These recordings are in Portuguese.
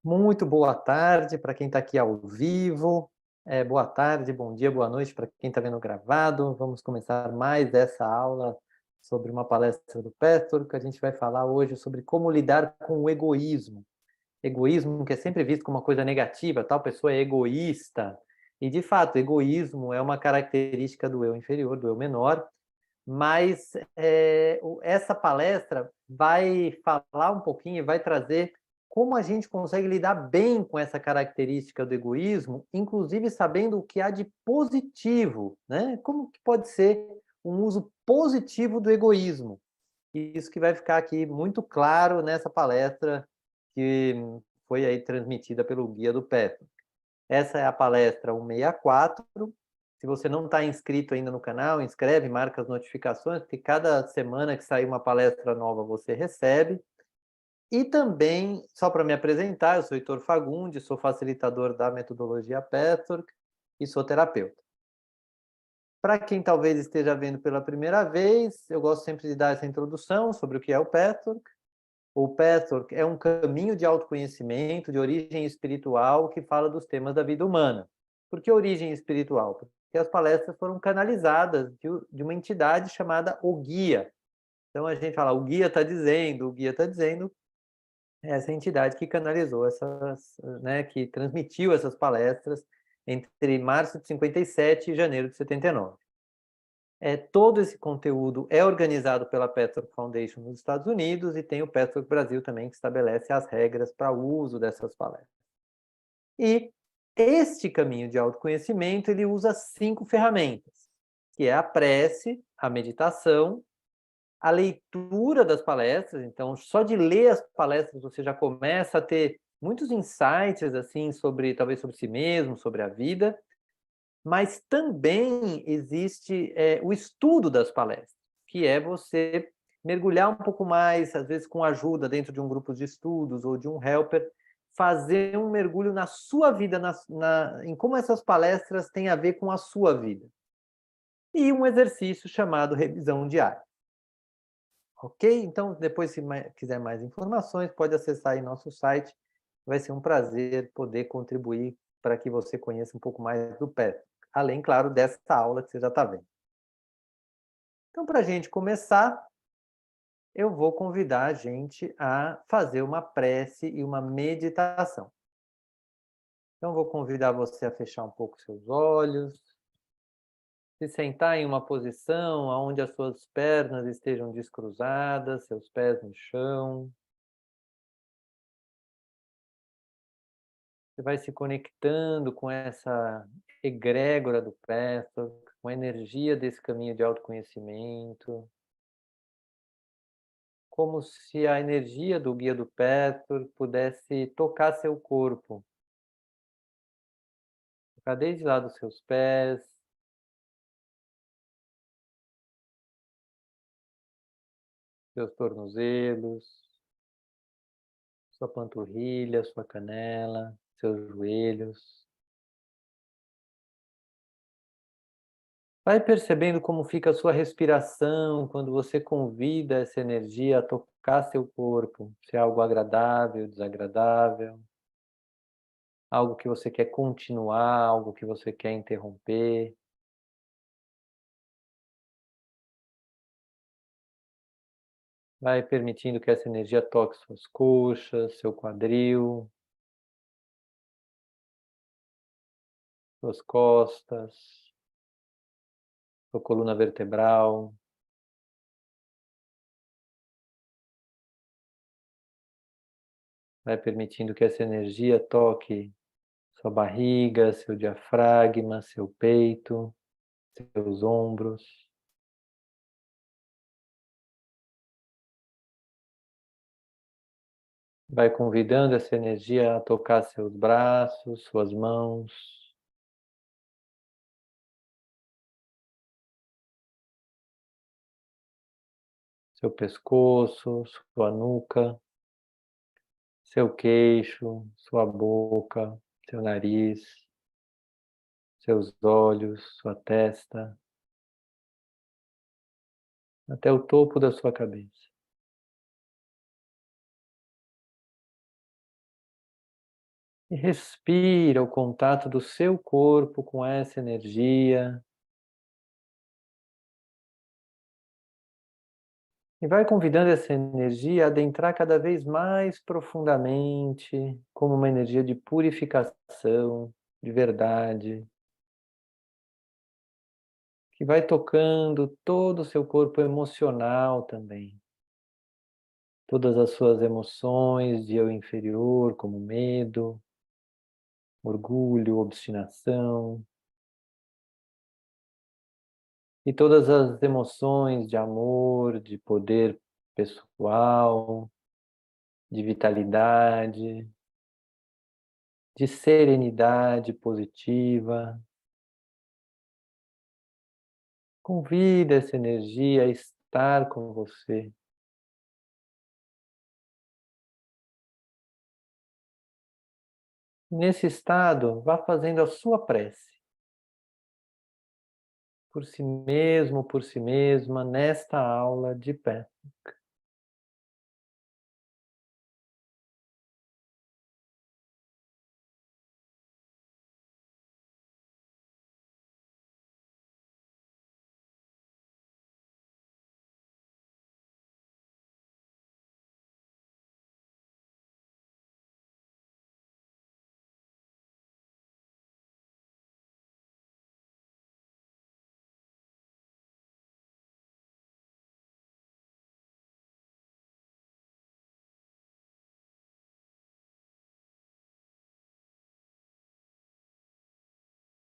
Muito boa tarde para quem está aqui ao vivo. Boa tarde, bom dia, boa noite para quem está vendo gravado. Vamos começar mais essa aula sobre uma palestra do Pastor, que a gente vai falar hoje sobre como lidar com o egoísmo. Egoísmo que é sempre visto como uma coisa negativa, tal pessoa é egoísta. E, de fato, egoísmo é uma característica do eu inferior, do eu menor, mas essa palestra vai falar um pouquinho e vai trazer como a gente consegue lidar bem com essa característica do egoísmo, inclusive sabendo o que há de positivo, né? Como que pode ser um uso positivo do egoísmo. E isso que vai ficar aqui muito claro nessa palestra que foi aí transmitida pelo Guia do Petro. Essa é a palestra 164. Se você não está inscrito ainda no canal, inscreve, marca as notificações, porque cada semana que sair uma palestra nova você recebe. E também, só para me apresentar, eu sou Heitor Fagundes, sou facilitador da metodologia Pathwork e sou terapeuta. Para quem talvez esteja vendo pela primeira vez, eu gosto sempre de dar essa introdução sobre o que é o Pathwork. O Pathwork é um caminho de autoconhecimento de origem espiritual que fala dos temas da vida humana. Por que origem espiritual? Porque as palestras foram canalizadas de uma entidade chamada o Guia. Então a gente fala, o Guia está dizendo, o Guia está dizendo, é essa entidade que canalizou essas, né, que transmitiu essas palestras entre março de 57 e janeiro de 79. Todo esse conteúdo é organizado pela Pathwork Foundation nos Estados Unidos e tem o Pathwork Brasil também, que estabelece as regras para o uso dessas palestras. E este caminho de autoconhecimento, ele usa 5 ferramentas, que é a prece, a meditação, a leitura das palestras. Então, só de ler as palestras você já começa a ter muitos insights, assim, sobre, talvez sobre si mesmo, sobre a vida, mas também existe o estudo das palestras, que é você mergulhar um pouco mais, às vezes com ajuda dentro de um grupo de estudos ou de um helper, fazer um mergulho na sua vida, em como essas palestras têm a ver com a sua vida. E um exercício chamado revisão diária. Ok? Então, depois, se quiser mais informações, pode acessar aí nosso site. Vai ser um prazer poder contribuir para que você conheça um pouco mais do PET. Além, claro, dessa aula que você já está vendo. Então, para a gente começar, eu vou convidar a gente a fazer uma prece e uma meditação. Então, vou convidar você a fechar um pouco seus olhos, se sentar em uma posição onde as suas pernas estejam descruzadas, seus pés no chão. Você vai se conectando com essa egrégora do Preston, com a energia desse caminho de autoconhecimento, como se a energia do guia do Preston pudesse tocar seu corpo, tocar desde lá dos seus pés, seus tornozelos, sua panturrilha, sua canela, seus joelhos. Vai percebendo como fica a sua respiração quando você convida essa energia a tocar seu corpo, se é algo agradável, desagradável, algo que você quer continuar, algo que você quer interromper. Vai permitindo que essa energia toque suas coxas, seu quadril, suas costas, sua coluna vertebral. Vai permitindo que essa energia toque sua barriga, seu diafragma, seu peito, seus ombros. Vai convidando essa energia a tocar seus braços, suas mãos, seu pescoço, sua nuca, seu queixo, sua boca, seu nariz, seus olhos, sua testa, até o topo da sua cabeça. E respira o contato do seu corpo com essa energia. E vai convidando essa energia a adentrar cada vez mais profundamente, como uma energia de purificação, de verdade, que vai tocando todo o seu corpo emocional também. Todas as suas emoções de eu inferior, como medo, orgulho, obstinação, e todas as emoções de amor, de poder pessoal, de vitalidade, de serenidade positiva. Convida essa energia a estar com você. Nesse estado, vá fazendo a sua prece, por si mesmo, por si mesma, nesta aula de pé.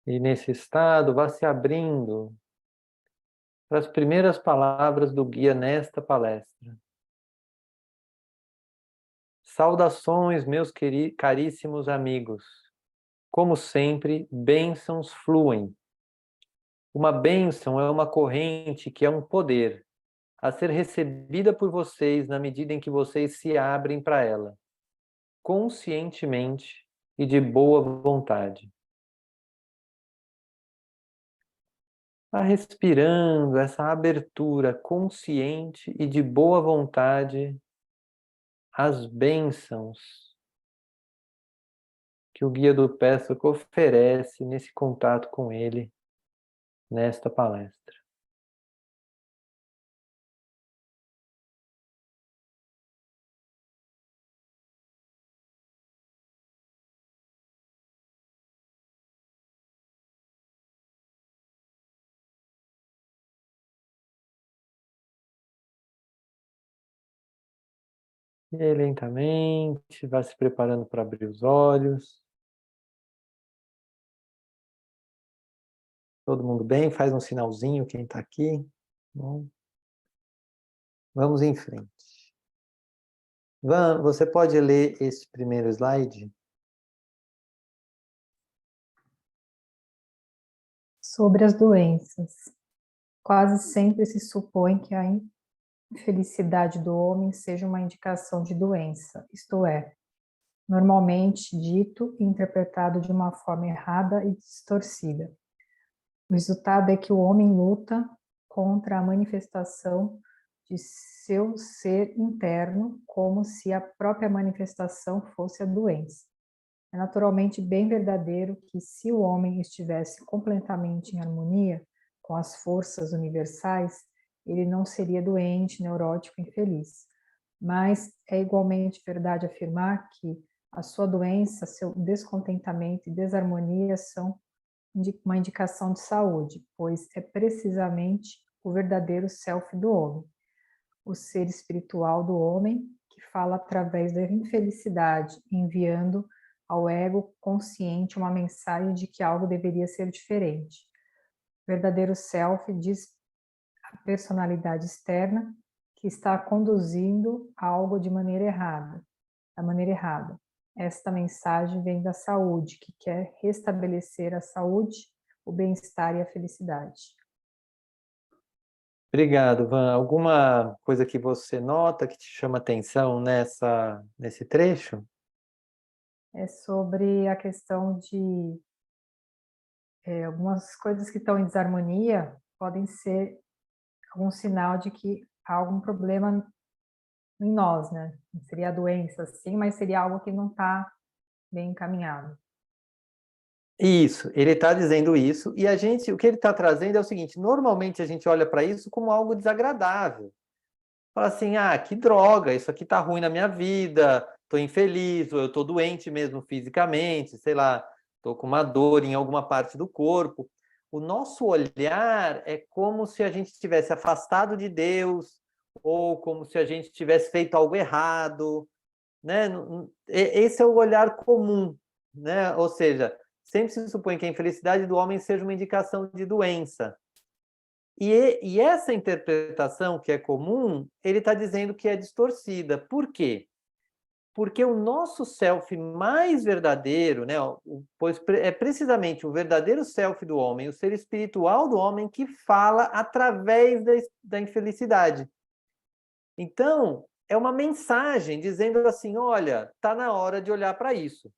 E nesse estado, vá se abrindo para as primeiras palavras do guia nesta palestra. Saudações, meus caríssimos amigos. Como sempre, bênçãos fluem. Uma bênção é uma corrente que é um poder a ser recebida por vocês na medida em que vocês se abrem para ela, conscientemente e de boa vontade. Vá respirando essa abertura consciente e de boa vontade às bênçãos que o Guia do Péssaro oferece nesse contato com ele, nesta palestra. E aí, lentamente, vai se preparando para abrir os olhos. Todo mundo bem? Faz um sinalzinho quem está aqui. Bom, vamos em frente. Van, você pode ler esse primeiro slide? Sobre as doenças. Quase sempre se supõe que a infelicidade do homem seja uma indicação de doença, isto é, normalmente dito e interpretado de uma forma errada e distorcida. O resultado é que o homem luta contra a manifestação de seu ser interno, como se a própria manifestação fosse a doença. É naturalmente bem verdadeiro que, se o homem estivesse completamente em harmonia com as forças universais, ele não seria doente, neurótico, infeliz. Mas é igualmente verdade afirmar que a sua doença, seu descontentamento e desarmonia são uma indicação de saúde, pois é precisamente o verdadeiro self do homem, o ser espiritual do homem que fala através da infelicidade, enviando ao ego consciente uma mensagem de que algo deveria ser diferente. O verdadeiro self diz a personalidade externa que está conduzindo algo de maneira errada, da maneira errada. Esta mensagem vem da saúde, que quer restabelecer a saúde, o bem-estar e a felicidade. Obrigado, Van. Alguma coisa que você nota que te chama atenção nesse trecho? É sobre a questão de algumas coisas que estão em desarmonia podem ser algum sinal de que há algum problema em nós, né? Não seria a doença, sim, mas seria algo que não está bem encaminhado. Isso, ele está dizendo isso, e o que ele está trazendo é o seguinte: normalmente a gente olha para isso como algo desagradável. Fala assim, que droga, isso aqui está ruim na minha vida, estou infeliz, ou eu estou doente mesmo fisicamente, sei lá, estou com uma dor em alguma parte do corpo. O nosso olhar é como se a gente estivesse afastado de Deus, ou como se a gente tivesse feito algo errado, né? Esse é o olhar comum, né? Ou seja, sempre se supõe que a infelicidade do homem seja uma indicação de doença. E essa interpretação que é comum, ele está dizendo que é distorcida. Por quê? Porque o nosso self mais verdadeiro, né, pois é precisamente o verdadeiro self do homem, o ser espiritual do homem, que fala através da infelicidade. Então, é uma mensagem dizendo assim: olha, está na hora de olhar para isso.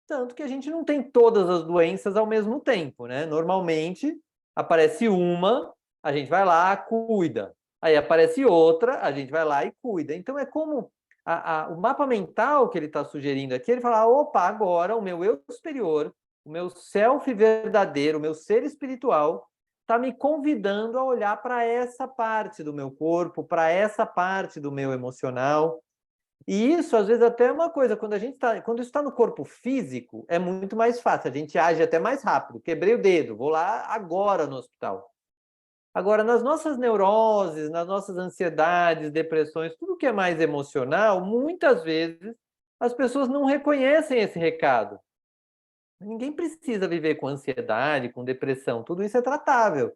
Tanto que a gente não tem todas as doenças ao mesmo tempo, né? Normalmente aparece uma, a gente vai lá, cuida. Aí aparece outra, a gente vai lá e cuida. Então é como o mapa mental que ele está sugerindo aqui, ele fala: opa, agora o meu eu superior, o meu self verdadeiro, o meu ser espiritual, está me convidando a olhar para essa parte do meu corpo, para essa parte do meu emocional. E isso, às vezes, até é uma coisa, quando isso está no corpo físico, é muito mais fácil, a gente age até mais rápido. Quebrei o dedo, vou lá agora no hospital. Agora, nas nossas neuroses, nas nossas ansiedades, depressões, tudo que é mais emocional, muitas vezes as pessoas não reconhecem esse recado. Ninguém precisa viver com ansiedade, com depressão, tudo isso é tratável.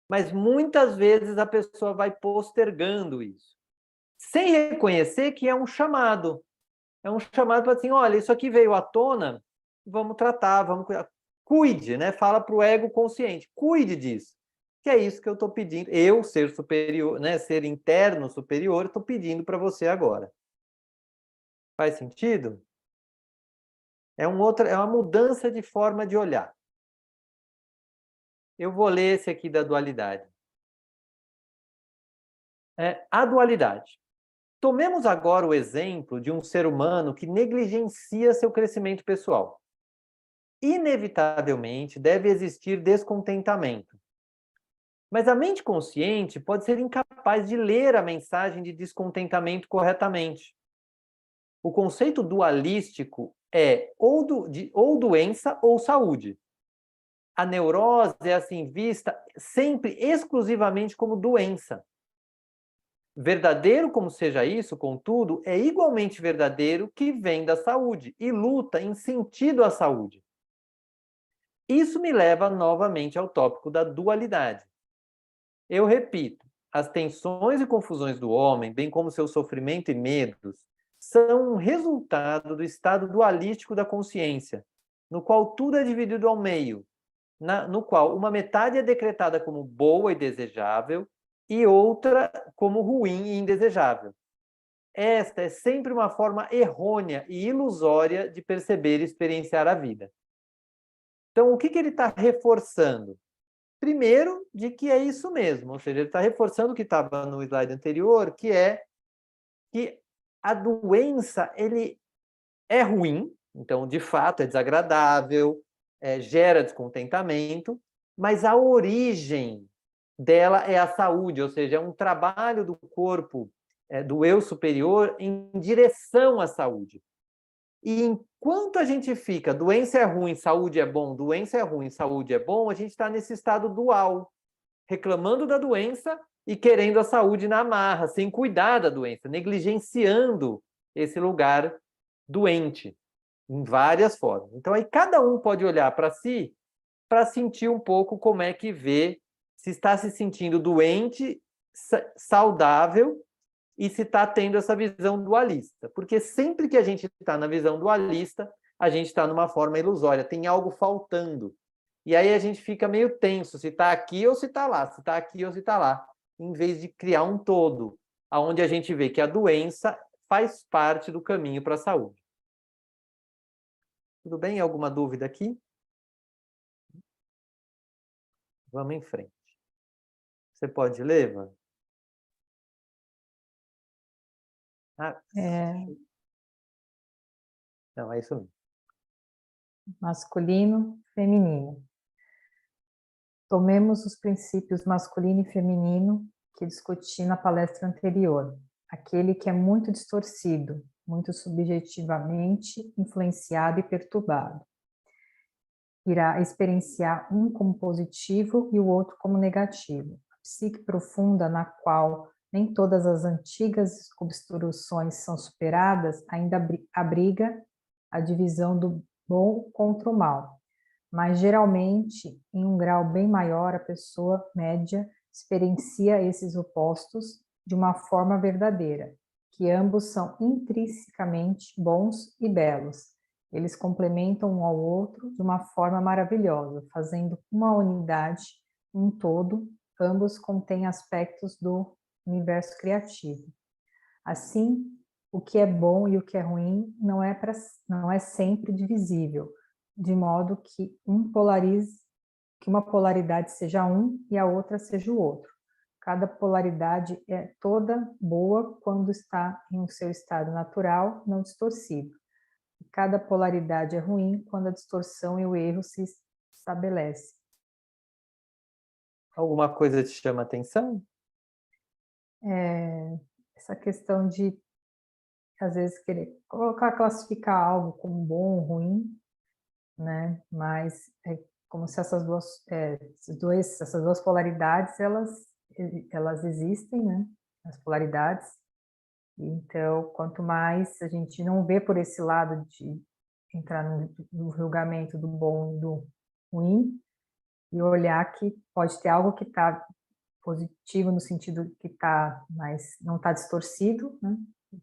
Mas muitas vezes a pessoa vai postergando isso, sem reconhecer que é um chamado. É um chamado para assim, olha, isso aqui veio à tona, vamos tratar, vamos cuidar. Cuide, né? Fala para o ego consciente, cuide disso. Que é isso que eu estou pedindo. Eu, ser superior, né? Ser interno superior, estou pedindo para você agora. Faz sentido? É uma mudança de forma de olhar. Eu vou ler esse aqui da dualidade. A dualidade. Tomemos agora o exemplo de um ser humano que negligencia seu crescimento pessoal. Inevitavelmente deve existir descontentamento. Mas a mente consciente pode ser incapaz de ler a mensagem de descontentamento corretamente. O conceito dualístico é ou doença ou saúde. A neurose é assim vista sempre exclusivamente como doença. Verdadeiro como seja isso, contudo, é igualmente verdadeiro que vem da saúde e luta em sentido à saúde. Isso me leva novamente ao tópico da dualidade. Eu repito, as tensões e confusões do homem, bem como seu sofrimento e medos, são um resultado do estado dualístico da consciência, no qual tudo é dividido ao meio, no qual uma metade é decretada como boa e desejável e outra como ruim e indesejável. Esta é sempre uma forma errônea e ilusória de perceber e experienciar a vida. Então, o que ele está reforçando? Primeiro, de que é isso mesmo, ou seja, ele está reforçando o que estava no slide anterior, que é que a doença ele é ruim, então, de fato, é desagradável, gera descontentamento, mas a origem dela é a saúde, ou seja, é um trabalho do corpo, do eu superior, em direção à saúde. E enquanto a gente fica, doença é ruim, saúde é bom, doença é ruim, saúde é bom, a gente está nesse estado dual, reclamando da doença e querendo a saúde na marra, sem cuidar da doença, negligenciando esse lugar doente, em várias formas. Então, aí cada um pode olhar para si para sentir um pouco como é que vê, se está se sentindo doente, saudável, e se está tendo essa visão dualista. Porque sempre que a gente está na visão dualista, a gente está numa forma ilusória, tem algo faltando. E aí a gente fica meio tenso, se está aqui ou se está lá, se está aqui ou se está lá, em vez de criar um todo, aonde a gente vê que a doença faz parte do caminho para a saúde. Tudo bem? Alguma dúvida aqui? Vamos em frente. Você pode ler, Ivan? É, Não, é isso mesmo. masculino, feminino. Tomemos os princípios masculino e feminino que discuti na palestra anterior. Aquele que é muito distorcido, muito subjetivamente influenciado e perturbado. Irá experienciar um como positivo e o outro como negativo. A psique profunda, na qual nem todas as antigas obstruções são superadas, ainda abriga a divisão do bom contra o mal. Mas, geralmente, em um grau bem maior, a pessoa média experiencia esses opostos de uma forma verdadeira, que ambos são intrinsecamente bons e belos. Eles complementam um ao outro de uma forma maravilhosa, fazendo uma unidade, um todo, ambos contêm aspectos do universo criativo. Assim, o que é bom e o que é ruim não é sempre divisível, de modo que uma polaridade seja um e a outra seja o outro. Cada polaridade é toda boa quando está em um seu estado natural, não distorcido. E cada polaridade é ruim quando a distorção e o erro se estabelece. Alguma coisa te chama atenção? Essa questão de, às vezes, querer classificar algo como bom ou ruim, né? Mas é como se essas duas polaridades elas existem, né? As polaridades. Então, quanto mais a gente não vê por esse lado de entrar no julgamento do bom e do ruim, e olhar que pode ter algo que está positivo no sentido que está, mas não está distorcido, né?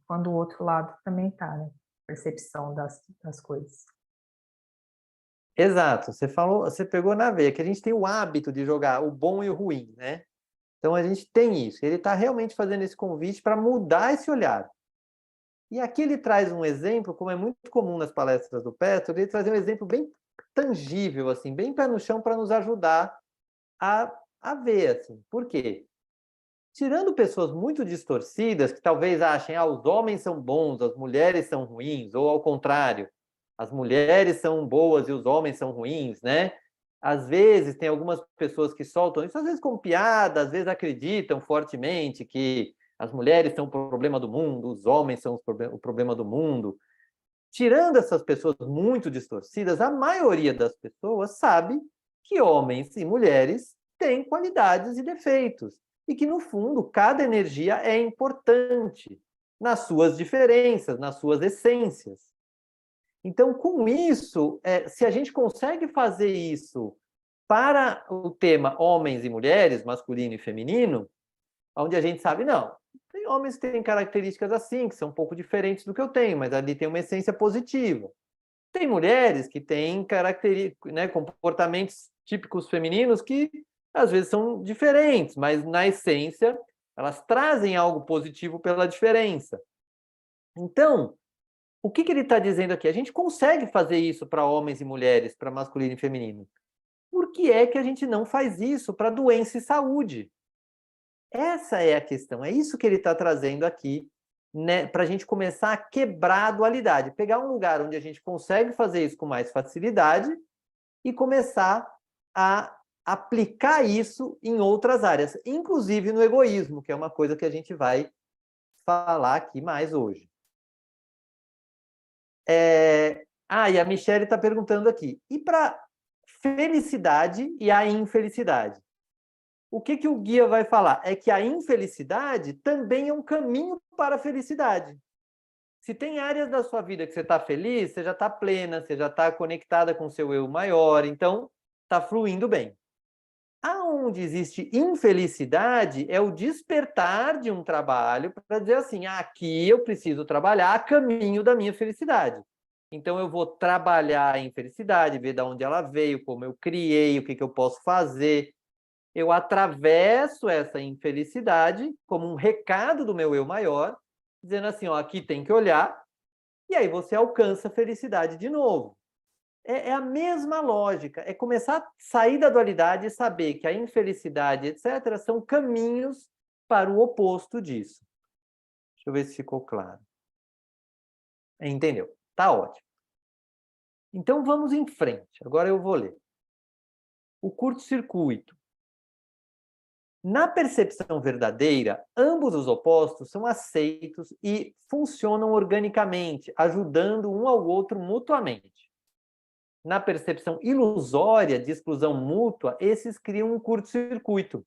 Quando o outro lado também está, né? Percepção das coisas. Exato, você falou, você pegou na veia, que a gente tem o hábito de jogar o bom e o ruim, né? Então a gente tem isso. Ele está realmente fazendo esse convite para mudar esse olhar. E aqui ele traz um exemplo, como é muito comum nas palestras do Petro, ele traz um exemplo bem tangível, assim, bem pé no chão para nos ajudar a ver, assim. Por quê? Tirando pessoas muito distorcidas, que talvez achem, os homens são bons, as mulheres são ruins, ou ao contrário, as mulheres são boas e os homens são ruins, né? Às vezes tem algumas pessoas que soltam isso, às vezes com piada, às vezes acreditam fortemente que as mulheres são o problema do mundo, os homens são o problema do mundo. Tirando essas pessoas muito distorcidas, a maioria das pessoas sabe que homens e mulheres têm qualidades e defeitos e que, no fundo, cada energia é importante nas suas diferenças, nas suas essências. Então, com isso, se a gente consegue fazer isso para o tema homens e mulheres, masculino e feminino, onde a gente sabe, não, tem homens que têm características assim, que são um pouco diferentes do que eu tenho, mas ali tem uma essência positiva. Tem mulheres que têm né, comportamentos típicos femininos que às vezes são diferentes, mas na essência elas trazem algo positivo pela diferença. Então, o que ele está dizendo aqui? A gente consegue fazer isso para homens e mulheres, para masculino e feminino. Por que é que a gente não faz isso para doença e saúde? Essa é a questão, é isso que ele está trazendo aqui, né, para a gente começar a quebrar a dualidade, pegar um lugar onde a gente consegue fazer isso com mais facilidade e começar a aplicar isso em outras áreas, inclusive no egoísmo, que é uma coisa que a gente vai falar aqui mais hoje. E a Michelle está perguntando aqui, e para felicidade e a infelicidade? O que o guia vai falar? É que a infelicidade também é um caminho para a felicidade. Se tem áreas da sua vida que você está feliz, você já está plena, você já está conectada com o seu eu maior, então está fluindo bem. Aonde existe infelicidade é o despertar de um trabalho para dizer assim, aqui eu preciso trabalhar a caminho da minha felicidade. Então eu vou trabalhar a infelicidade, ver de onde ela veio, como eu criei, o que eu posso fazer. Eu atravesso essa infelicidade como um recado do meu eu maior, dizendo assim, aqui tem que olhar, e aí você alcança a felicidade de novo. É a mesma lógica, é começar a sair da dualidade e saber que a infelicidade, etc., são caminhos para o oposto disso. Deixa eu ver se ficou claro. Entendeu? Tá ótimo. Então, vamos em frente. Agora eu vou ler. O curto-circuito. Na percepção verdadeira, ambos os opostos são aceitos e funcionam organicamente, ajudando um ao outro mutuamente. Na percepção ilusória de exclusão mútua, esses criam um curto-circuito.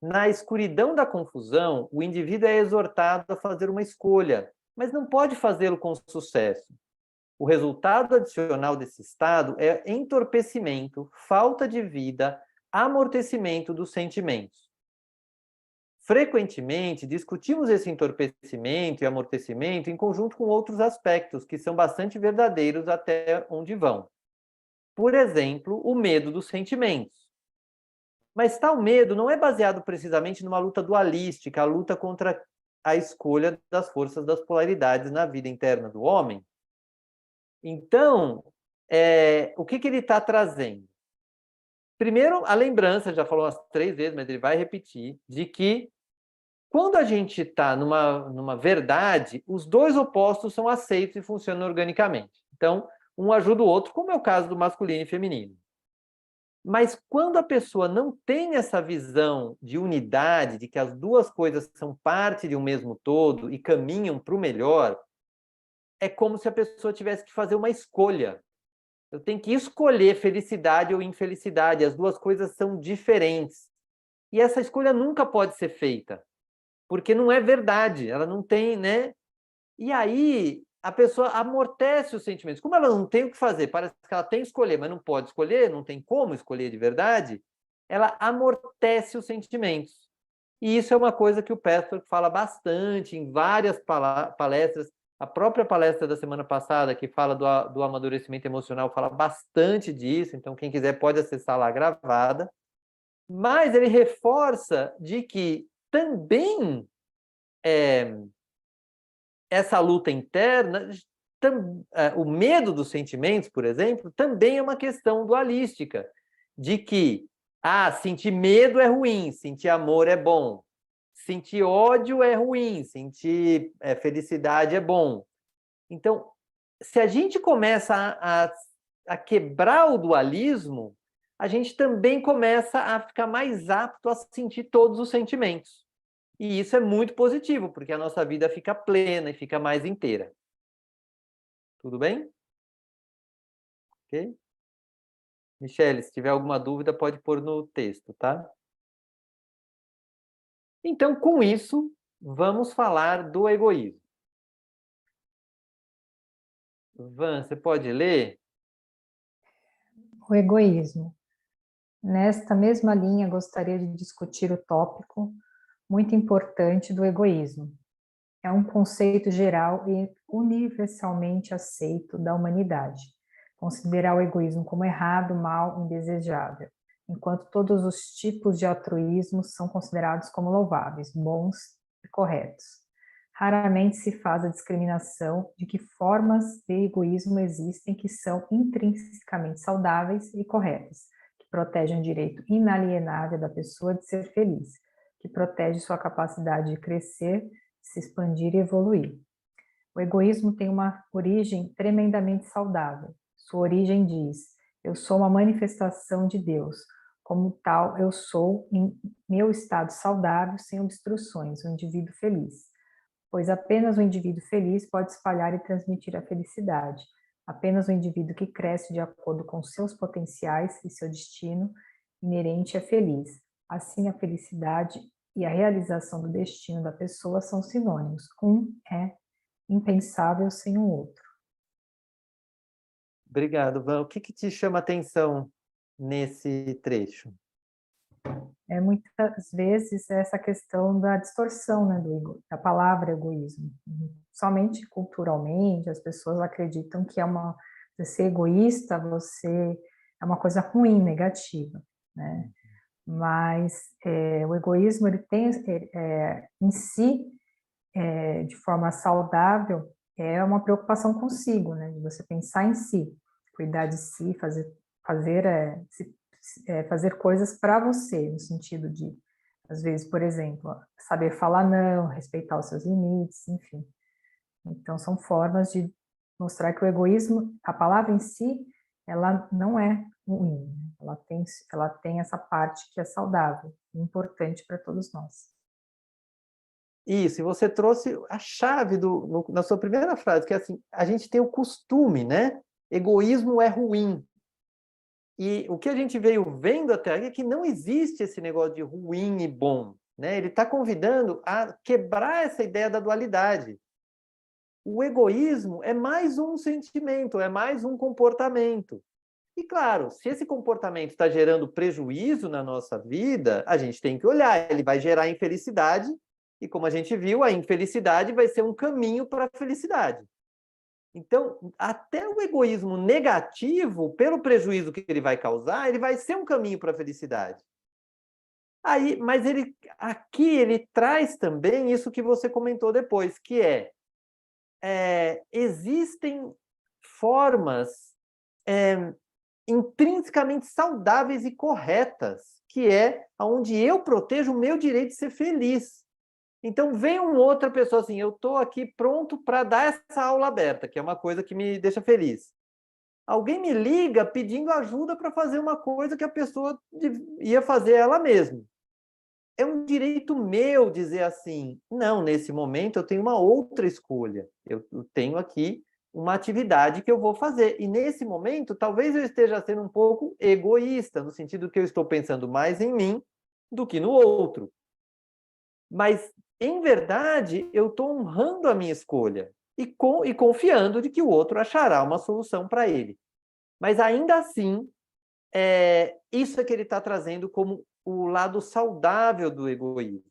Na escuridão da confusão, o indivíduo é exortado a fazer uma escolha, mas não pode fazê-lo com sucesso. O resultado adicional desse estado é entorpecimento, falta de vida, amortecimento dos sentimentos. Frequentemente, discutimos esse entorpecimento e amortecimento em conjunto com outros aspectos que são bastante verdadeiros até onde vão. Por exemplo, o medo dos sentimentos. Mas tal medo não é baseado precisamente numa luta dualística, a luta contra a escolha das forças das polaridades na vida interna do homem. Então, o que ele está trazendo? Primeiro, a lembrança, já falou umas 3 vezes, mas ele vai repetir, de que quando a gente está numa verdade, os dois opostos são aceitos e funcionam organicamente. Então, um ajuda o outro, como é o caso do masculino e feminino. Mas quando a pessoa não tem essa visão de unidade, de que as duas coisas são parte de um mesmo todo e caminham para o melhor, é como se a pessoa tivesse que fazer uma escolha. Eu tenho que escolher felicidade ou infelicidade, as duas coisas são diferentes. E essa escolha nunca pode ser feita, porque não é verdade, ela não tem, né? E aí a pessoa amortece os sentimentos. Como ela não tem o que fazer, parece que ela tem que escolher, mas não pode escolher, não tem como escolher de verdade, ela amortece os sentimentos. E isso é uma coisa que o Pestor fala bastante em várias palestras. A própria palestra da semana passada, que fala do amadurecimento emocional, fala bastante disso, então quem quiser pode acessar lá gravada. Mas ele reforça de que também essa luta interna, o medo dos sentimentos, por exemplo, também é uma questão dualística, de que sentir medo é ruim, sentir amor é bom, sentir ódio é ruim, sentir felicidade é bom. Então, se a gente começa a quebrar o dualismo, a gente também começa a ficar mais apto a sentir todos os sentimentos. E isso é muito positivo, porque a nossa vida fica plena e fica mais inteira. Tudo bem? Ok? Michele, se tiver alguma dúvida, pode pôr no texto, tá? Então, com isso, vamos falar do egoísmo. Van, você pode ler? O egoísmo. Nesta mesma linha, gostaria de discutir o tópico muito importante do egoísmo. É um conceito geral e universalmente aceito da humanidade. Considerar o egoísmo como errado, mal, indesejável, enquanto todos os tipos de altruísmo são considerados como louváveis, bons e corretos. Raramente se faz a discriminação de que formas de egoísmo existem que são intrinsecamente saudáveis e corretas, que protegem o direito inalienável da pessoa de ser feliz, que protege sua capacidade de crescer, se expandir e evoluir. O egoísmo tem uma origem tremendamente saudável. Sua origem diz: eu sou uma manifestação de Deus. Como tal, eu sou, em meu estado saudável, sem obstruções, um indivíduo feliz. Pois apenas o indivíduo feliz pode espalhar e transmitir a felicidade. Apenas o indivíduo que cresce de acordo com seus potenciais e seu destino inerente é feliz. Assim, a felicidade e a realização do destino da pessoa são sinônimos. Um é impensável sem o outro. Obrigado, Van. O que te chama atenção nesse trecho? Muitas vezes essa questão da distorção, né, da palavra egoísmo. Somente culturalmente as pessoas acreditam que você ser egoísta, você é uma coisa ruim, negativa, né? Mas o egoísmo ele tem em si, de forma saudável, é uma preocupação consigo, né? De você pensar em si, cuidar de si, fazer coisas para você, no sentido de, às vezes, por exemplo, saber falar não, respeitar os seus limites, enfim. Então, são formas de mostrar que o egoísmo, a palavra em si, ela não é ruim, né? Ela tem essa parte que é saudável, importante para todos nós. Isso, e você trouxe a chave na sua primeira frase, que é assim, a gente tem o costume, né? Egoísmo é ruim. E o que a gente veio vendo até aqui é que não existe esse negócio de ruim e bom, né? Ele está convidando a quebrar essa ideia da dualidade. O egoísmo é mais um sentimento, é mais um comportamento. E claro, se esse comportamento está gerando prejuízo na nossa vida, a gente tem que olhar, ele vai gerar infelicidade, e como a gente viu, a infelicidade vai ser um caminho para a felicidade. Então, até o egoísmo negativo, pelo prejuízo que ele vai causar, ele vai ser um caminho para a felicidade. Aí, mas aqui ele traz também isso que você comentou depois, que existem formas intrinsecamente saudáveis e corretas, que é onde eu protejo o meu direito de ser feliz. Então, vem uma outra pessoa assim, eu estou aqui pronto para dar essa aula aberta, que é uma coisa que me deixa feliz. Alguém me liga pedindo ajuda para fazer uma coisa que a pessoa ia fazer ela mesma. É um direito meu dizer assim, não, nesse momento eu tenho uma outra escolha. Eu tenho aqui uma atividade que eu vou fazer. E nesse momento, talvez eu esteja sendo um pouco egoísta, no sentido que eu estou pensando mais em mim do que no outro. Mas, em verdade, eu estou honrando a minha escolha e confiando de que o outro achará uma solução para ele. Mas, ainda assim, isso é que ele está trazendo como o lado saudável do egoísmo.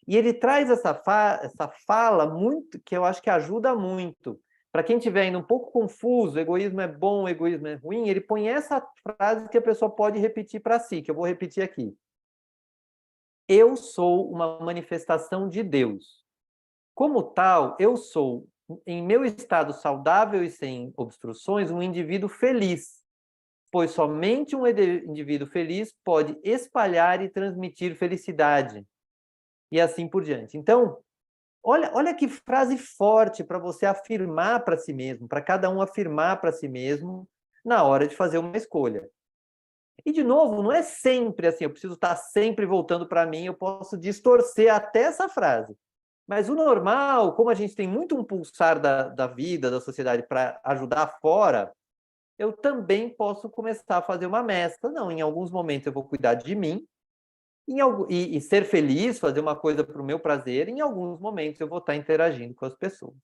E ele traz essa fala muito, que eu acho que ajuda muito. Para quem estiver ainda um pouco confuso, egoísmo é bom, egoísmo é ruim, ele põe essa frase que a pessoa pode repetir para si, que eu vou repetir aqui. Eu sou uma manifestação de Deus. Como tal, eu sou, em meu estado saudável e sem obstruções, um indivíduo feliz, pois somente um indivíduo feliz pode espalhar e transmitir felicidade, e assim por diante. Então, olha que frase forte para você afirmar para si mesmo, para cada um afirmar para si mesmo na hora de fazer uma escolha. E, de novo, não é sempre assim, eu preciso estar sempre voltando para mim, eu posso distorcer até essa frase. Mas o normal, como a gente tem muito um pulsar da vida, da sociedade para ajudar fora, eu também posso começar a fazer uma mescla. Não, em alguns momentos eu vou cuidar de mim e ser feliz, fazer uma coisa para o meu prazer, e em alguns momentos eu vou estar interagindo com as pessoas.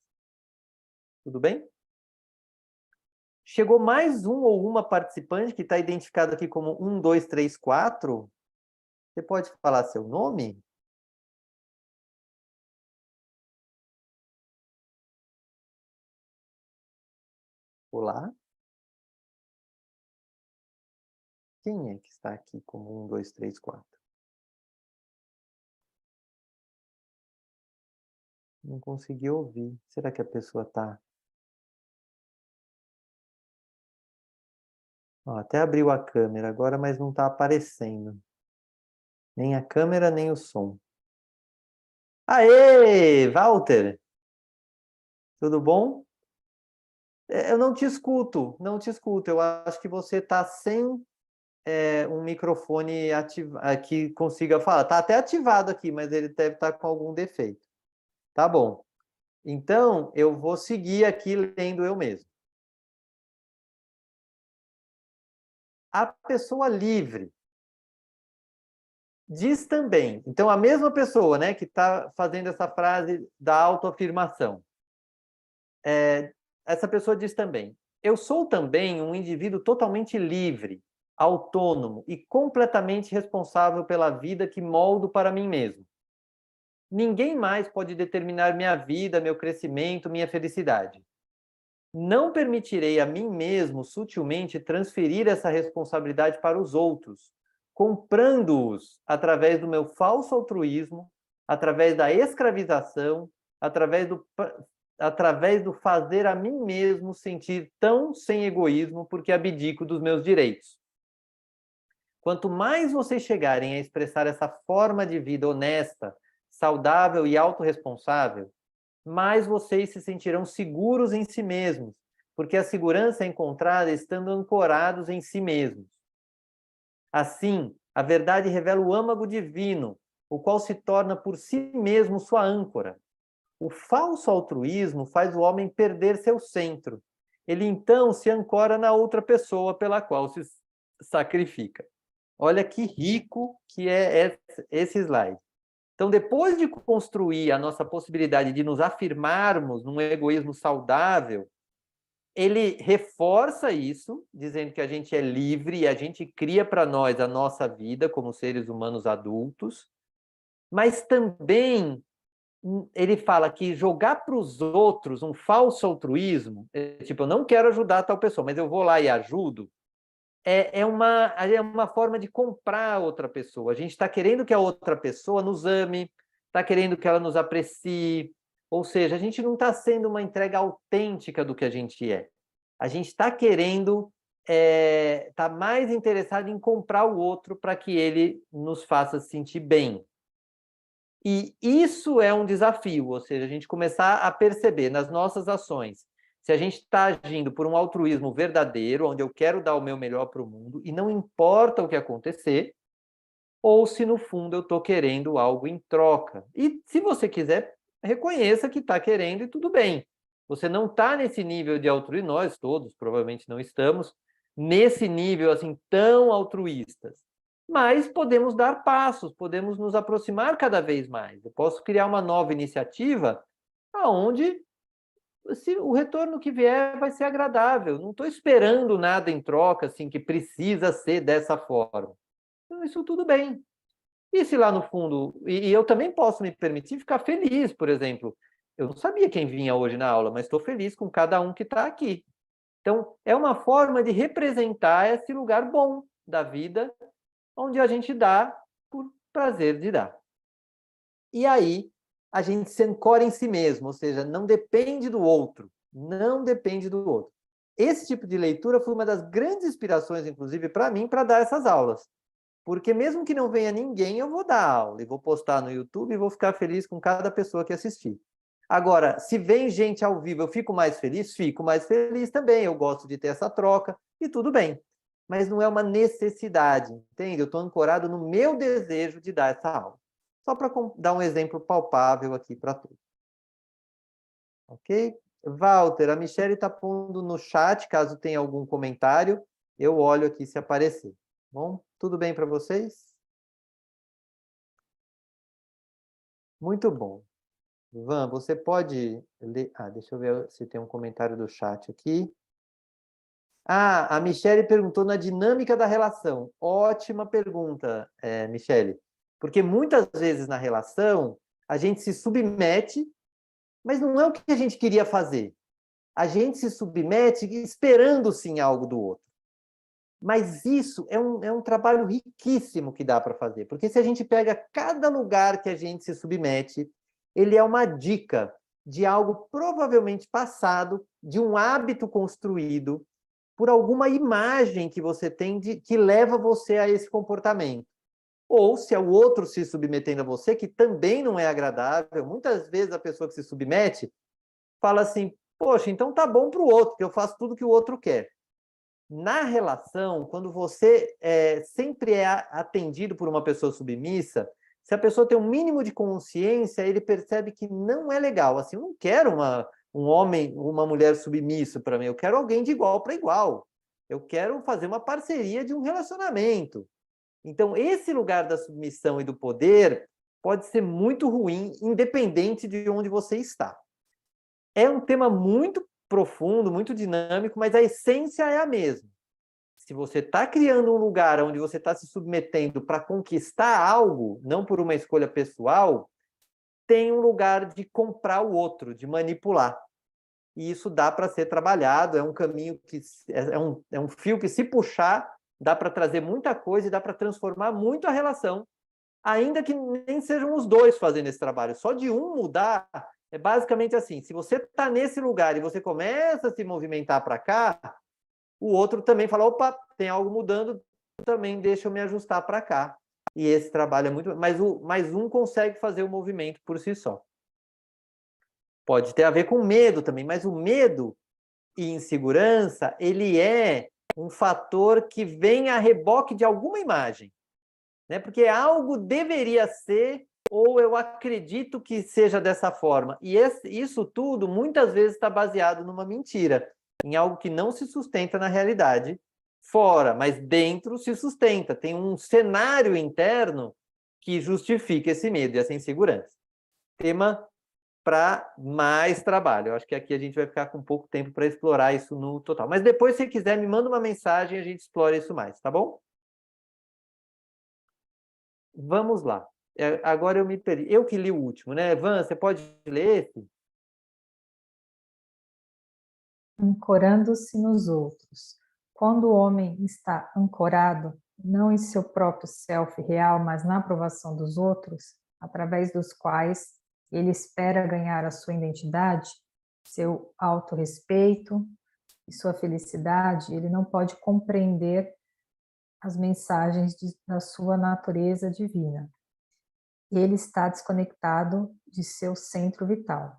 Tudo bem? Chegou mais um ou uma participante que está identificado aqui como 1, 2, 3, 4. Você pode falar seu nome? Olá? Quem é que está aqui como 1, 2, 3, 4? Não consegui ouvir. Será que a pessoa está... Até abriu a câmera agora, mas não está aparecendo. Nem a câmera, nem o som. Aê, Walter! Tudo bom? Eu não te escuto, não te escuto. Eu acho que você está sem um microfone que consiga falar. Está até ativado aqui, mas ele deve estar com algum defeito. Tá bom. Então, eu vou seguir aqui lendo eu mesmo. A pessoa livre diz também. Então, a mesma pessoa, né, que está fazendo essa frase da autoafirmação, essa pessoa diz também: eu sou também um indivíduo totalmente livre, autônomo e completamente responsável pela vida que moldo para mim mesmo. Ninguém mais pode determinar minha vida, meu crescimento, minha felicidade. Não permitirei a mim mesmo sutilmente transferir essa responsabilidade para os outros, comprando-os através do meu falso altruísmo, através da escravização, através do fazer a mim mesmo sentir tão sem egoísmo porque abdico dos meus direitos. Quanto mais vocês chegarem a expressar essa forma de vida honesta, saudável e autorresponsável, mais vocês se sentirão seguros em si mesmos, porque a segurança é encontrada estando ancorados em si mesmos. Assim, a verdade revela o âmago divino, o qual se torna por si mesmo sua âncora. O falso altruísmo faz o homem perder seu centro. Ele então se ancora na outra pessoa pela qual se sacrifica. Olha que rico que é esse slide. Então, depois de construir a nossa possibilidade de nos afirmarmos num egoísmo saudável, ele reforça isso, dizendo que a gente é livre e a gente cria para nós a nossa vida como seres humanos adultos, mas também ele fala que jogar para os outros um falso altruísmo, tipo, eu não quero ajudar tal pessoa, mas eu vou lá e ajudo, é uma forma de comprar a outra pessoa. A gente está querendo que a outra pessoa nos ame, está querendo que ela nos aprecie, ou seja, a gente não está sendo uma entrega autêntica do que a gente é. A gente está querendo, está mais interessado em comprar o outro para que ele nos faça sentir bem. E isso é um desafio, ou seja, a gente começar a perceber nas nossas ações se a gente está agindo por um altruísmo verdadeiro, onde eu quero dar o meu melhor para o mundo, e não importa o que acontecer, ou se no fundo eu estou querendo algo em troca. E se você quiser, reconheça que está querendo e tudo bem. Você não está nesse nível de altruísmo, nós todos provavelmente não estamos nesse nível assim tão altruístas. Mas podemos dar passos, podemos nos aproximar cada vez mais. Eu posso criar uma nova iniciativa aonde se o retorno que vier vai ser agradável. Não estou esperando nada em troca, assim, que precisa ser dessa forma. Então, isso tudo bem. E se lá no fundo... E eu também posso me permitir ficar feliz, por exemplo. Eu não sabia quem vinha hoje na aula, mas estou feliz com cada um que está aqui. Então, é uma forma de representar esse lugar bom da vida, onde a gente dá por prazer de dar. E aí, a gente se ancora em si mesmo, ou seja, não depende do outro, não depende do outro. Esse tipo de leitura foi uma das grandes inspirações, inclusive, para mim, para dar essas aulas. Porque mesmo que não venha ninguém, eu vou dar aula, e vou postar no YouTube e vou ficar feliz com cada pessoa que assistir. Agora, se vem gente ao vivo, eu fico mais feliz? Fico mais feliz também, eu gosto de ter essa troca, e tudo bem. Mas não é uma necessidade, entende? Eu estou ancorado no meu desejo de dar essa aula. Só para dar um exemplo palpável aqui para todos. Ok? Walter, a Michelle está pondo no chat, caso tenha algum comentário, eu olho aqui se aparecer. Bom, tudo bem para vocês? Muito bom. Van, você pode ler... deixa eu ver se tem um comentário do chat aqui. A Michelle perguntou na dinâmica da relação. Ótima pergunta, Michelle. Porque muitas vezes na relação, a gente se submete, mas não é o que a gente queria fazer. A gente se submete esperando sim algo do outro. Mas isso é um trabalho riquíssimo que dá para fazer. Porque se a gente pega cada lugar que a gente se submete, ele é uma dica de algo provavelmente passado, de um hábito construído, por alguma imagem que você tem que leva você a esse comportamento. Ou se é o outro se submetendo a você, que também não é agradável. Muitas vezes a pessoa que se submete fala assim, poxa, então tá bom para o outro, que eu faço tudo que o outro quer. Na relação, quando você sempre é atendido por uma pessoa submissa, se a pessoa tem um mínimo de consciência, ele percebe que não é legal. Assim, eu não quero um homem, uma mulher submissa para mim, eu quero alguém de igual para igual. Eu quero fazer uma parceria de um relacionamento. Então, esse lugar da submissão e do poder pode ser muito ruim, independente de onde você está. É um tema muito profundo, muito dinâmico, mas a essência é a mesma. Se você está criando um lugar onde você está se submetendo para conquistar algo, não por uma escolha pessoal, tem um lugar de comprar o outro, de manipular. E isso dá para ser trabalhado, é um caminho que é um fio que, se puxar, dá para trazer muita coisa e dá para transformar muito a relação, ainda que nem sejam os dois fazendo esse trabalho. Só de um mudar, é basicamente assim, se você está nesse lugar e você começa a se movimentar para cá, o outro também fala, opa, tem algo mudando, também deixa eu me ajustar para cá. E esse trabalho é muito... Mas um consegue fazer o movimento por si só. Pode ter a ver com medo também, mas o medo e insegurança, ele é um fator que vem a reboque de alguma imagem, né? Porque algo deveria ser, ou eu acredito que seja dessa forma. E isso tudo, muitas vezes, está baseado numa mentira, em algo que não se sustenta na realidade, fora, mas dentro se sustenta. Tem um cenário interno que justifica esse medo e essa insegurança. Tema para mais trabalho. Eu acho que aqui a gente vai ficar com pouco tempo para explorar isso no total. Mas depois, se quiser, me manda uma mensagem e a gente explora isso mais, tá bom? Vamos lá. Agora eu me perdi. Eu que li o último, né? Van, você pode ler esse? Ancorando-se nos outros. Quando o homem está ancorado, não em seu próprio self real, mas na aprovação dos outros, através dos quais ele espera ganhar a sua identidade, seu autorrespeito e sua felicidade, ele não pode compreender as mensagens da sua natureza divina. Ele está desconectado de seu centro vital.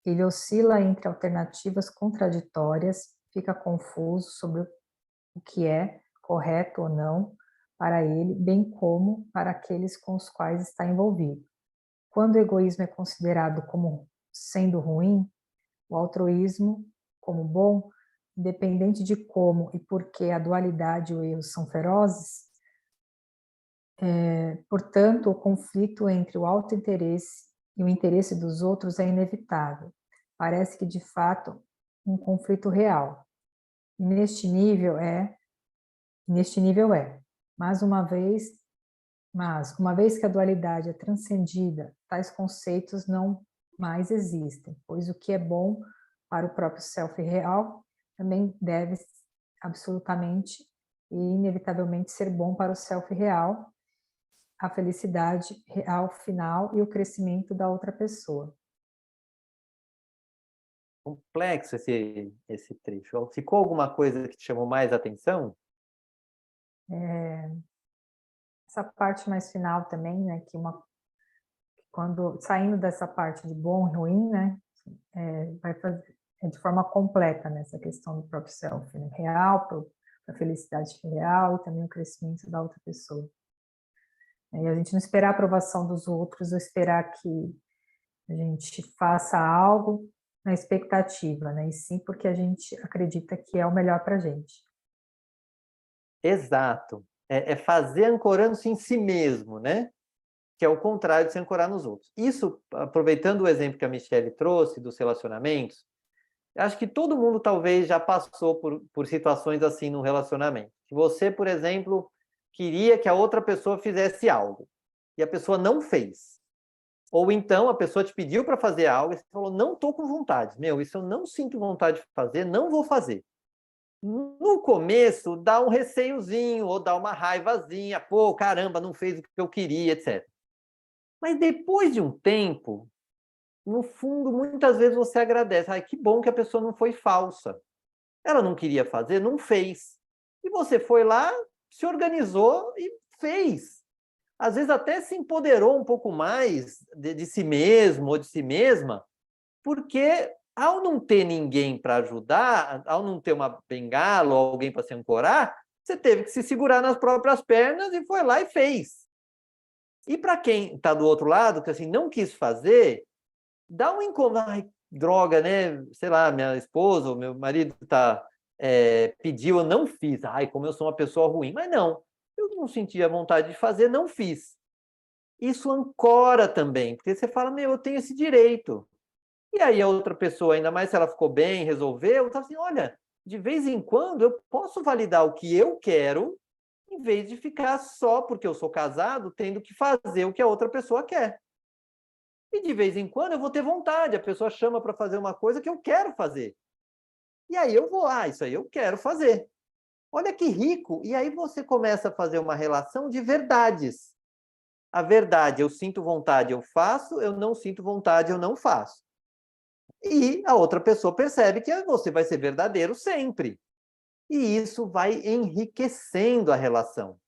Ele oscila entre alternativas contraditórias, fica confuso sobre o que é correto ou não para ele, bem como para aqueles com os quais está envolvido. Quando o egoísmo é considerado como sendo ruim, o altruísmo como bom, independente de como e por que a dualidade e o erro são ferozes, portanto, o conflito entre o autointeresse e o interesse dos outros é inevitável. Parece que, de fato, um conflito real. E neste nível é, mas uma vez que a dualidade é transcendida, tais conceitos não mais existem, pois o que é bom para o próprio self real também deve absolutamente e inevitavelmente ser bom para o self real, a felicidade real final e o crescimento da outra pessoa. Complexo esse trecho. Ficou alguma coisa que te chamou mais atenção? Essa parte mais final também, né, quando saindo dessa parte de bom e ruim, né, vai fazer de forma completa nessa questão do próprio self, né, real, para a felicidade real e também o crescimento da outra pessoa. E a gente não esperar a aprovação dos outros, ou esperar que a gente faça algo na expectativa, né, e sim porque a gente acredita que é o melhor para a gente. Exato. É fazer ancorando-se em si mesmo, né? Que é o contrário de se ancorar nos outros. Isso, aproveitando o exemplo que a Michelle trouxe dos relacionamentos, acho que todo mundo talvez já passou por situações assim no relacionamento. Que você, por exemplo, queria que a outra pessoa fizesse algo e a pessoa não fez. Ou então a pessoa te pediu para fazer algo e você falou, não estou com vontade. Meu, isso eu não sinto vontade de fazer, não vou fazer. No começo, dá um receiozinho ou dá uma raivazinha. Pô, caramba, não fez o que eu queria, etc. Mas depois de um tempo, no fundo, muitas vezes você agradece. Ai, que bom que a pessoa não foi falsa. Ela não queria fazer, não fez. E você foi lá, se organizou e fez. Às vezes até se empoderou um pouco mais de si mesmo ou de si mesma, porque ao não ter ninguém para ajudar, ao não ter uma bengala ou alguém para se ancorar, você teve que se segurar nas próprias pernas e foi lá e fez. E para quem está do outro lado, que assim não quis fazer, dá um incômodo. Ai, droga, né? Sei lá, minha esposa ou meu marido pediu, eu não fiz. Ai, como eu sou uma pessoa ruim. Mas não, eu não sentia vontade de fazer, não fiz. Isso ancora também, porque você fala, meu, eu tenho esse direito. E aí a outra pessoa, ainda mais se ela ficou bem, resolveu, tá assim, olha, de vez em quando eu posso validar o que eu quero, em vez de ficar só porque eu sou casado, tendo que fazer o que a outra pessoa quer. E de vez em quando eu vou ter vontade, a pessoa chama para fazer uma coisa que eu quero fazer. E aí eu vou, isso aí eu quero fazer. Olha que rico! E aí você começa a fazer uma relação de verdades. A verdade, eu sinto vontade, eu faço, eu não sinto vontade, eu não faço. E a outra pessoa percebe que você vai ser verdadeiro sempre. E isso vai enriquecendo a relação.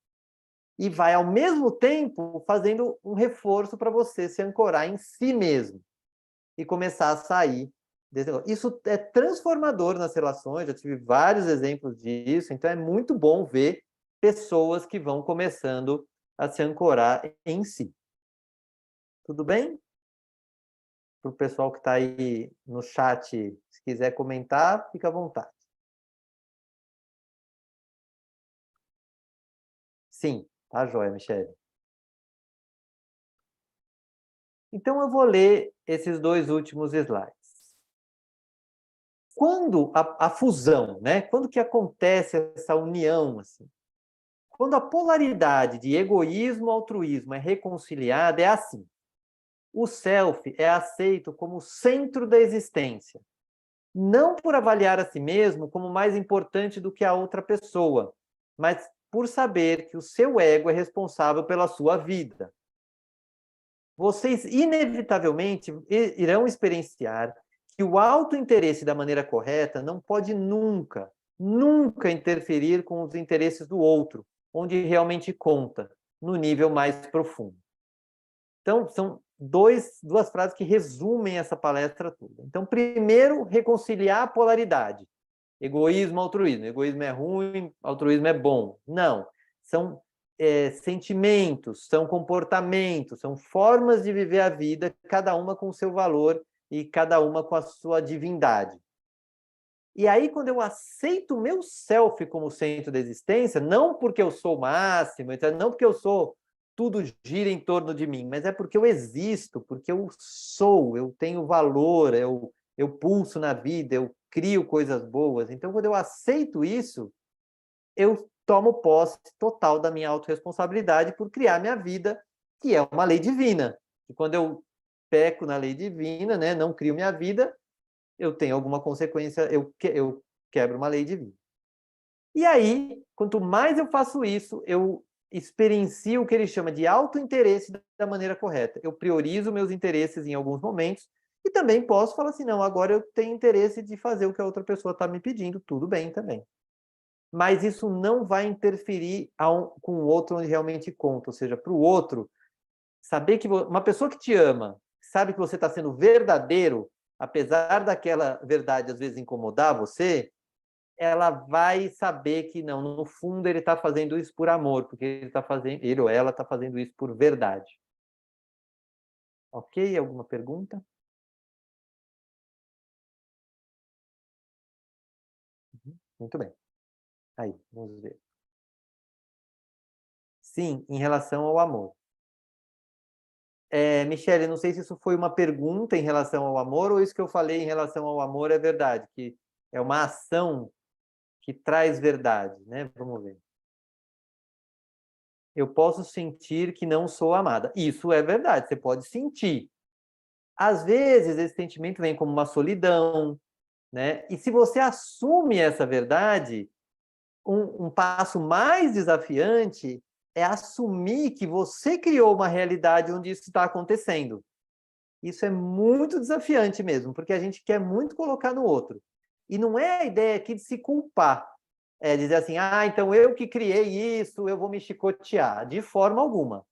E vai, ao mesmo tempo, fazendo um reforço para você se ancorar em si mesmo e começar a sair Isso é transformador nas relações, já tive vários exemplos disso, então é muito bom ver pessoas que vão começando a se ancorar em si. Tudo bem? Para o pessoal que está aí no chat, se quiser comentar, fica à vontade. Sim, tá joia, Michele. Então eu vou ler esses dois últimos slides. Quando a fusão, né? Quando que acontece essa união, assim? Quando a polaridade de egoísmo e altruísmo é reconciliada, é assim. O self é aceito como o centro da existência, não por avaliar a si mesmo como mais importante do que a outra pessoa, mas por saber que o seu ego é responsável pela sua vida. Vocês inevitavelmente irão experienciar que o autointeresse da maneira correta não pode nunca, nunca interferir com os interesses do outro, onde realmente conta, no nível mais profundo. Então, são duas frases que resumem essa palestra toda. Então, primeiro, reconciliar a polaridade. Egoísmo, altruísmo. Egoísmo é ruim, altruísmo é bom. Não. São sentimentos, são comportamentos, são formas de viver a vida, cada uma com o seu valor e cada uma com a sua divindade. E aí, quando eu aceito o meu self como centro da existência, não porque eu sou o máximo, não porque eu sou tudo gira em torno de mim, mas é porque eu existo, porque eu sou, eu tenho valor, eu pulso na vida, eu crio coisas boas. Então, quando eu aceito isso, eu tomo posse total da minha autorresponsabilidade por criar minha vida, que é uma lei divina. E quando eu peco na lei divina, né, não crio minha vida, eu tenho alguma consequência, eu quebro uma lei divina. E aí, quanto mais eu faço isso, eu experiencio o que ele chama de autointeresse da maneira correta. Eu priorizo meus interesses em alguns momentos e também posso falar assim, não, agora eu tenho interesse de fazer o que a outra pessoa está me pedindo, tudo bem também. Mas isso não vai interferir com o outro onde realmente conta, ou seja, para o outro, saber que uma pessoa que te ama, sabe que você está sendo verdadeiro, apesar daquela verdade às vezes incomodar você, ela vai saber que não, no fundo ele está fazendo isso por amor, porque ele ou ela está fazendo isso por verdade. Ok? Alguma pergunta? Muito bem. Aí, vamos ver. Sim, em relação ao amor. Michele, não sei se isso foi uma pergunta em relação ao amor ou isso que eu falei em relação ao amor é verdade, que é uma ação que traz verdade, né? Vamos ver. Eu posso sentir que não sou amada. Isso é verdade, você pode sentir. Às vezes, esse sentimento vem como uma solidão, né? E se você assume essa verdade, um passo mais desafiante é assumir que você criou uma realidade onde isso está acontecendo. Isso é muito desafiante mesmo, porque a gente quer muito colocar no outro. E não é a ideia aqui de se culpar. É dizer assim, então eu que criei isso, eu vou me chicotear. De forma alguma.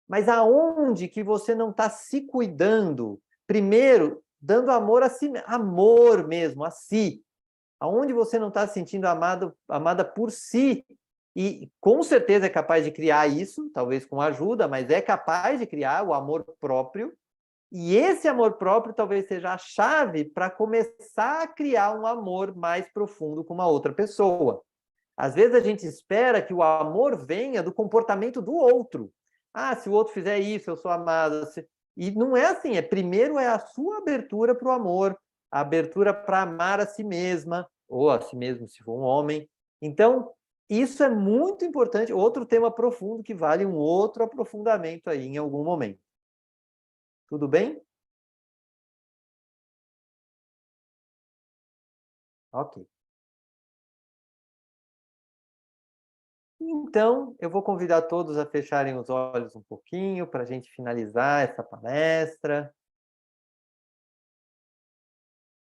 Mas aonde que você não está se cuidando? Primeiro, dando amor a si, amor mesmo, a si. Aonde você não está se sentindo amada por si. E com certeza é capaz de criar isso, talvez com ajuda, mas é capaz de criar o amor próprio. E esse amor próprio talvez seja a chave para começar a criar um amor mais profundo com uma outra pessoa. Às vezes a gente espera que o amor venha do comportamento do outro. Se o outro fizer isso, eu sou amada. E não é assim. Primeiro é a sua abertura para o amor, a abertura para amar a si mesma, ou a si mesmo se for um homem. Então, isso é muito importante. Outro tema profundo que vale um outro aprofundamento aí em algum momento. Tudo bem? Ok. Então, eu vou convidar todos a fecharem os olhos um pouquinho para a gente finalizar essa palestra.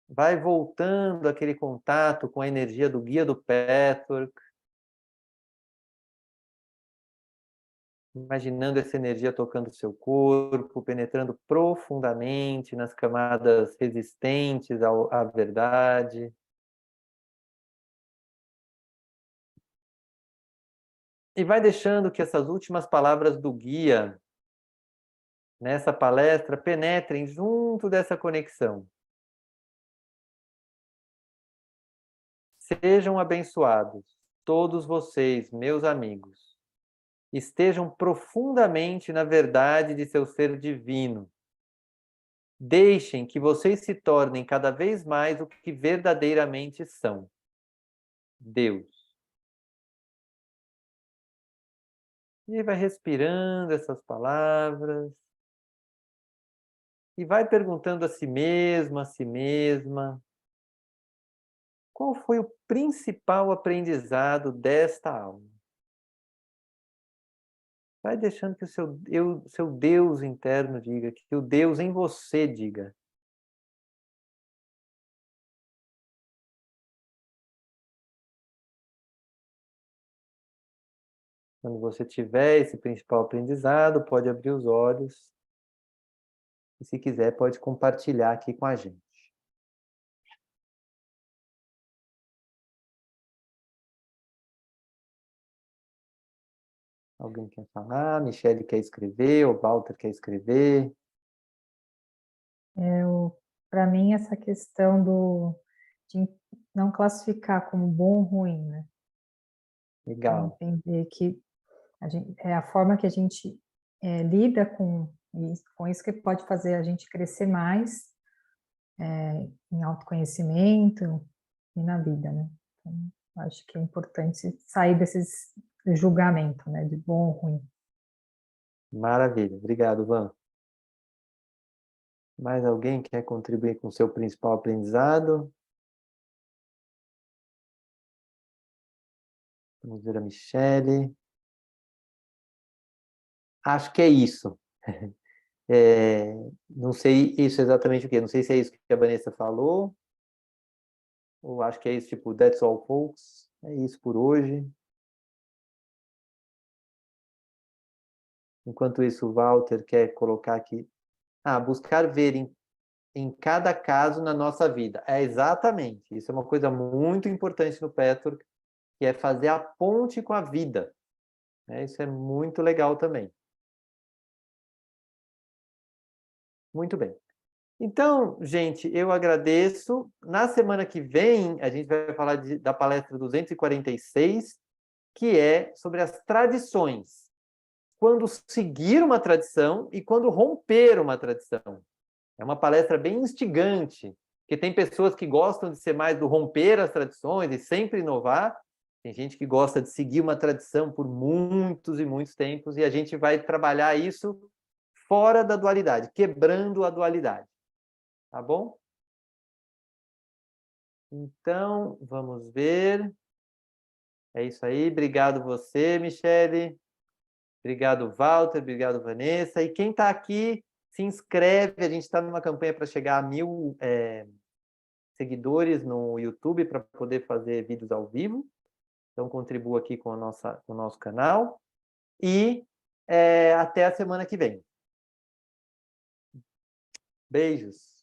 Vai voltando aquele contato com a energia do guia do Petwork. imaginando essa energia tocando o seu corpo, penetrando profundamente nas camadas resistentes à verdade. E vai deixando que essas últimas palavras do guia nessa palestra penetrem junto dessa conexão. Sejam abençoados, todos vocês, meus amigos. Estejam profundamente na verdade de seu ser divino. Deixem que vocês se tornem cada vez mais o que verdadeiramente são. Deus. E vai respirando essas palavras. E vai perguntando a si mesmo, a si mesma, qual foi o principal aprendizado desta aula? Vai deixando que o seu Deus interno diga, que o Deus em você diga. Quando você tiver esse principal aprendizado, pode abrir os olhos. E se quiser, pode compartilhar aqui com a gente. Alguém quer falar? Michele quer escrever? O Walter quer escrever? Para mim, essa questão de não classificar como bom ou ruim, né? Legal. Entender que é a forma que a gente lida com isso que pode fazer a gente crescer mais em autoconhecimento e na vida, né? Então, acho que é importante sair desses julgamento, né? De bom ou ruim. Maravilha. Obrigado, Van. Mais alguém quer contribuir com o seu principal aprendizado? Vamos ver a Michele. Acho que é isso. Não sei isso exatamente o quê. Não sei se é isso que a Vanessa falou, ou acho que é isso, tipo, that's all, folks. É isso por hoje. Enquanto isso, o Walter quer colocar aqui. Buscar ver em cada caso na nossa vida. É exatamente. Isso é uma coisa muito importante no Petwork, que é fazer a ponte com a vida. Isso é muito legal também. Muito bem. Então, gente, eu agradeço. Na semana que vem, a gente vai falar da palestra 246, que é sobre as tradições. Quando seguir uma tradição e quando romper uma tradição. É uma palestra bem instigante, porque tem pessoas que gostam de ser mais do romper as tradições e sempre inovar. Tem gente que gosta de seguir uma tradição por muitos e muitos tempos, e a gente vai trabalhar isso fora da dualidade, quebrando a dualidade. Tá bom? Então, vamos ver. É isso aí. Obrigado você, Michele. Obrigado, Walter. Obrigado, Vanessa. E quem está aqui, se inscreve. A gente está numa campanha para chegar a 1000 seguidores no YouTube para poder fazer vídeos ao vivo. Então, contribua aqui com o nosso canal. E até a semana que vem. Beijos.